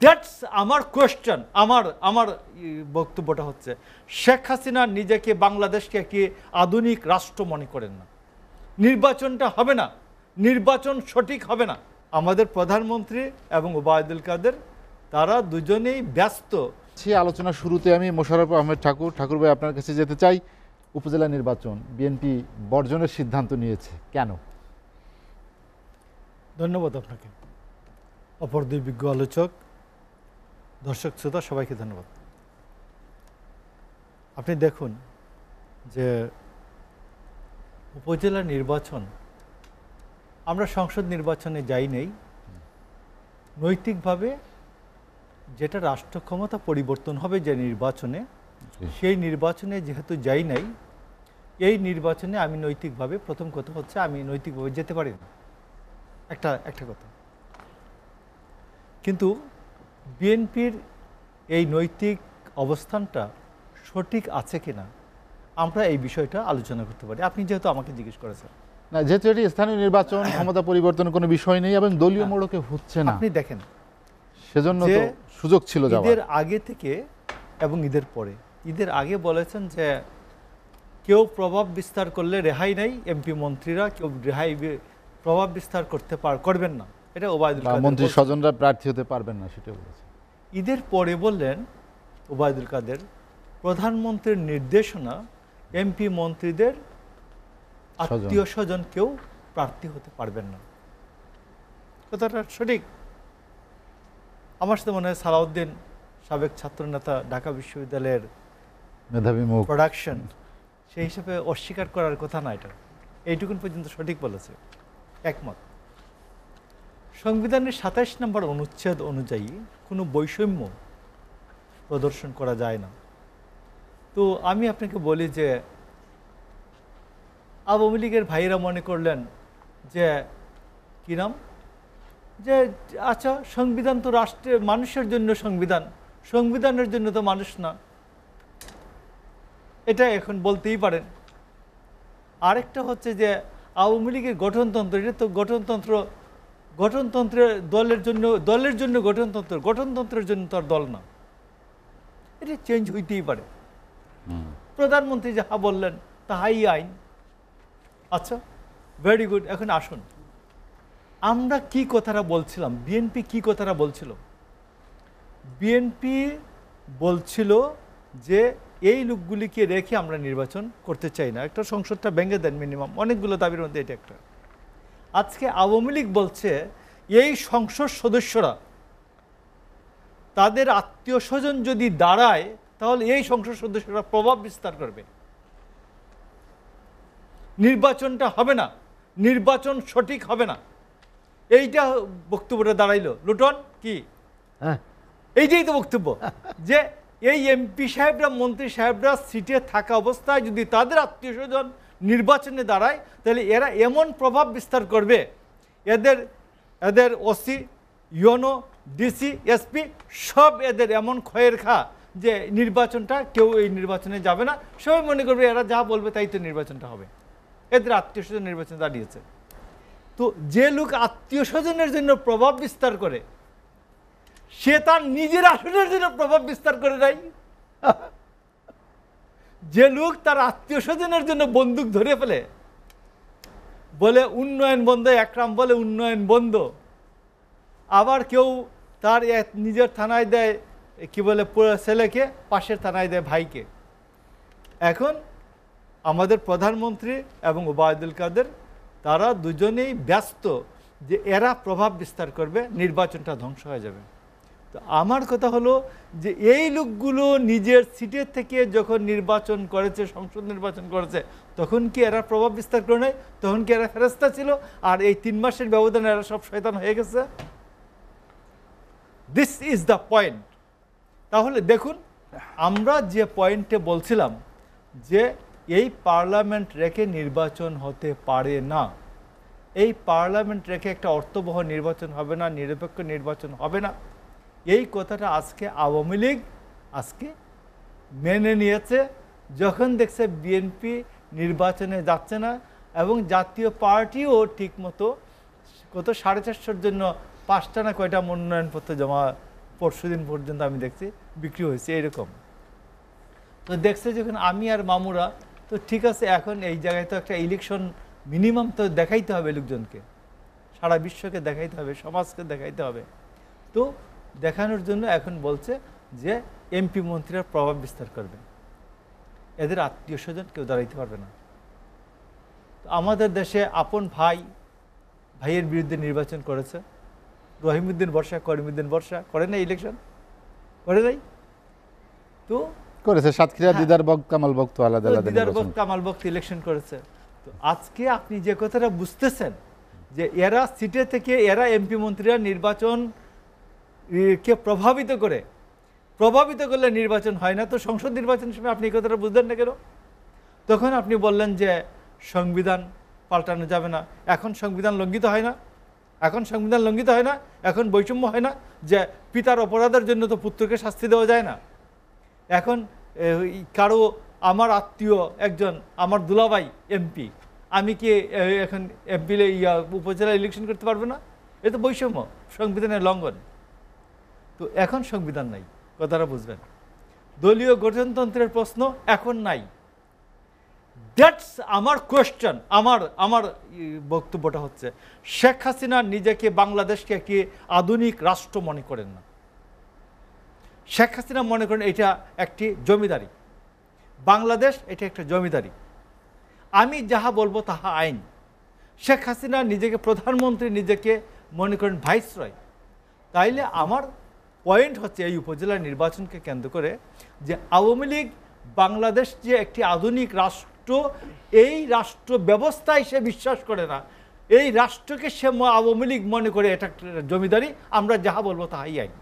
That's আমার question. আমার বক্তব্যটা হচ্ছে, শেখ হাসিনা নিজেকে বাংলাদেশকে একটি আধুনিক রাষ্ট্র মনে করেন না। নির্বাচনটা হবে না, নির্বাচন সঠিক হবে না। আমাদের প্রধানমন্ত্রী এবং ওবায়দুল কাদের তারা দুজনেই ব্যস্ত। সেই আলোচনা শুরুতে আমি মোশাররফ আহমেদ ঠাকুর ভাই আপনার কাছে যেতে চাই। উপজেলা নির্বাচন বিএনপি বর্জনের সিদ্ধান্ত নিয়েছে, কেন? ধন্যবাদ আপনাকে, অপর দুই বিজ্ঞ আলোচক, দর্শক শ্রোতা সবাইকে ধন্যবাদ। আপনি দেখুন যে উপজেলা নির্বাচন, আমরা সংসদ নির্বাচনে যাই নেই, নৈতিকভাবে যেটা রাষ্ট্র ক্ষমতা পরিবর্তন হবে যে নির্বাচনে, সেই নির্বাচনে যেহেতু যাই নাই, এই নির্বাচনে আমি নৈতিকভাবে, প্রথম কথা হচ্ছে আমি নৈতিকভাবে যেতে পারি না, একটা কথা। কিন্তু বিএনপির এই নৈতিক অবস্থানটা সঠিক আছে কিনা আমরা এই বিষয়টা আলোচনা করতে পারি। আপনি যেহেতু আমাকে জিজ্ঞেস করেছেন, না, যেহেতু এটি স্থানীয় নির্বাচন, ক্ষমতা পরিবর্তনের কোনো বিষয় নেই এবং দলীয় মোড়কে হচ্ছে না, আপনি দেখেন সেজন্য তো সুযোগ ছিল যাওয়ার। ঈদের আগে থেকে এবং ঈদের পরে, ঈদের আগে বলেছেন যে কেউ প্রভাব বিস্তার করলে রেহাই নাই, এমপি মন্ত্রীরা কেউ প্রভাব বিস্তার করবেন না, এটা ওবায়দুল কাদের মন্ত্রী স্বজনরা প্রার্থী হতে পারবেন না, সেটা বলেছে। ঈদের পরে বললেন ওবায়দুল কাদের, প্রধানমন্ত্রীর নির্দেশনা এমপি মন্ত্রীদের আত্মীয় স্বজন কেউ প্রার্থী হতে পারবেন না। কথাটা সঠিক। আমার সাথে মনে হয় সালাউদ্দিন, সাবেক ছাত্রনেতা, ঢাকা বিশ্ববিদ্যালয়ের মেধাবী মুখ প্রোডাকশন, সেই হিসেবে অস্বীকার করার কথা না, এটা এইটুকুন পর্যন্ত সঠিক বলেছে, একমত। সংবিধানের ২৭ নম্বর অনুচ্ছেদ অনুযায়ী কোনো বৈষম্য প্রদর্শন করা যায় না। তো আমি আপনাকে বলি যে আওয়ামী লীগের ভাইয়েরা মনে করলেন যে কি নাম, যে আচ্ছা সংবিধান তো রাষ্ট্রের মানুষের জন্য, সংবিধানের জন্য তো মানুষ না, এটা এখন বলতেই পারেন। আরেকটা হচ্ছে যে আওয়ামী লীগের গঠনতন্ত্র, এটা তো গঠনতন্ত্রের দলের জন্য গঠনতন্ত্রের জন্য তো আর দল না, এটা চেঞ্জ হইতেই পারে। প্রধানমন্ত্রী যাহা বললেন তাহাই আইন। আচ্ছা, ভেরি গুড। এখন আসুন, আমরা কি কথাটা বলছিলাম, বিএনপি কি কথাটা বলছিল? বিএনপি বলছিল যে এই লোকগুলিকে রেখে আমরা নির্বাচন করতে চাই না, একটা সংসদটা ভেঙে দেন মিনিমাম, অনেকগুলো দাবির মধ্যে এটা একটা। আজকে আওয়ামী লীগ বলছে এই সংসদ সদস্যরা তাদের আত্মীয় স্বজন যদি দাঁড়ায় তাহলে এই সংসদ সদস্যরা প্রভাব বিস্তার করবে, নির্বাচনটা হবে না, নির্বাচন সঠিক হবে না। এইটা বক্তব্যটা দাঁড়াইলো। লুটন কি এইটাই তো বক্তব্য, যে এই এমপি সাহেবরা, মন্ত্রী সাহেবরা সিটে থাকা অবস্থায় যদি তাদের আত্মীয় স্বজন নির্বাচনে দাঁড়ায় তাহলে এরা এমন প্রভাব বিস্তার করবে, এদের ওসি, ইউনো, ডিসি, এসপি সব এদের এমন ক্ষয়ের খা যে নির্বাচনটা কেউ এই নির্বাচনে যাবে না, সবাই মনে করবে এরা যা বলবে তাই তো নির্বাচনটা হবে, এদের আত্মীয় স্বজন নির্বাচনে দাঁড়িয়েছে। তো যে লোক আত্মীয় স্বজনের জন্য প্রভাব বিস্তার করে সে তার নিজের আসনের জন্য প্রভাব বিস্তার করে নাই। যে লোক তার আত্মীয় স্বজনের জন্য বন্দুক ধরে ফেলে, বলে উন্নয়ন বন্ধ, একরাম বলে উন্নয়ন বন্ধ, আবার কেউ তার নিজের থানায় দেয় কি বলে ছেলেকে, পাশের থানায় দেয় ভাইকে। এখন আমাদের প্রধানমন্ত্রী এবং ওবায়দুল কাদের তারা দুজনেই ব্যস্ত যে এরা প্রভাব বিস্তার করবে, নির্বাচনটা ধ্বংস হয়ে যাবে। তো আমার কথা হলো যে এই লোকগুলো নিজের সিটের থেকে যখন নির্বাচন করেছে, সংসদ নির্বাচন করেছে, তখন কি এরা প্রভাব বিস্তার করে নাই? তখন কি এরা ফেরেশতা ছিল? আর এই 3 মাসের ব্যবধানে এরা সব শয়তান হয়ে গেছে? This is the point. তাহলে দেখুন, আমরা যে পয়েন্টে বলছিলাম যে এই পার্লামেন্ট রেখে নির্বাচন হতে পারে না, এই পার্লামেন্ট রেখে একটা অর্থবহ নির্বাচন হবে না, নিরপেক্ষ নির্বাচন হবে না, এই কথাটা আজকে আওয়ামী লীগ আজকে মেনে নিয়েছে। যখন দেখছে বিএনপি নির্বাচনে যাচ্ছে না এবং জাতীয় পার্টিও ঠিকমতো কত 450-র জন্য 5টা না কয়টা মনোনয়নপত্র জমা পরশুদিন পর্যন্ত আমি দেখছি বিক্রি হয়েছে এরকম। তো দেখছে যখন আমি আর মামুরা, তো ঠিক আছে, এখন এই জায়গায় তো একটা ইলেকশন মিনিমাম তো দেখাইতে হবে, লোকজনকে সারা বিশ্বকে দেখাইতে হবে, সমাজকে দেখাইতে হবে। তো দেখানোর জন্য এখন বলছে যে এমপি মন্ত্রীরা প্রভাব বিস্তার করবে, এদের আত্মীয় স্বজন কেউ দাঁড়াইতে পারবে না। তো আমাদের দেশে আপন ভাইয়ের বিরুদ্ধে নির্বাচন করেছে, রহিমউদ্দিন বর্ষা, করিমউদ্দিন বর্ষা, করে নাই ইলেকশন, করে নাই? তো করেছে সাতক্ষীরা দিদার বক কামাল বক তো আলাদা আলাদা দিদার বক কামাল বক ইলেকশন করেছে। তো আজকে আপনি যে কথাটা বুঝতেছেন যে এরা সিটে থেকে, এরা এমপি মন্ত্রীরা নির্বাচন কে প্রভাবিত করলে নির্বাচন হয় না। তো সংসদ নির্বাচনের সময় আপনি এই কথাটা বুঝলেন না কেন? তখন আপনি বললেন যে সংবিধান পাল্টানো যাবে না। এখন সংবিধান লঙ্ঘিত হয় না, এখন বৈষম্য হয় না, যে পিতার অপরাধের জন্য তো পুত্রকে শাস্তি দেওয়া যায় না। এখন কারো আমার আত্মীয় একজন, আমার দুলাভাই এমপি, আমি কি এখন এমপি উপজেলা ইলেকশন করতে পারবো না? এ তো বৈষম্য, সংবিধানের লঙ্ঘন। তো এখন সংবিধান নাই, কথাটা বুঝবেন। দলীয় গঠনতন্ত্রের প্রশ্ন এখন নাই। দ্যাটস আমার কোয়েশ্চেন। আমার বক্তব্যটা হচ্ছে, শেখ হাসিনা নিজেকে, বাংলাদেশকে একটি আধুনিক রাষ্ট্র মনে করেন না। শেখ হাসিনা মনে করেন এটা একটি জমিদারি, বাংলাদেশ এটা একটা জমিদারি, আমি যাহা বলবো তাহা আইন। শেখ হাসিনা নিজেকে প্রধানমন্ত্রী, নিজেকে মনে করেন ভাইসরয়। তাইলে আমার পয়েন্ট হচ্ছে এই উপজেলা নির্বাচনকে কেন্দ্র করে যে আওয়ামী লীগ বাংলাদেশ যে একটি আধুনিক রাষ্ট্র, এই রাষ্ট্র ব্যবস্থায় সে বিশ্বাস করে না। এই রাষ্ট্রকে সে আওয়ামী লীগ মনে করে এটা একটা জমিদারি, আমরা যাহা বলবো তাহাই আইন।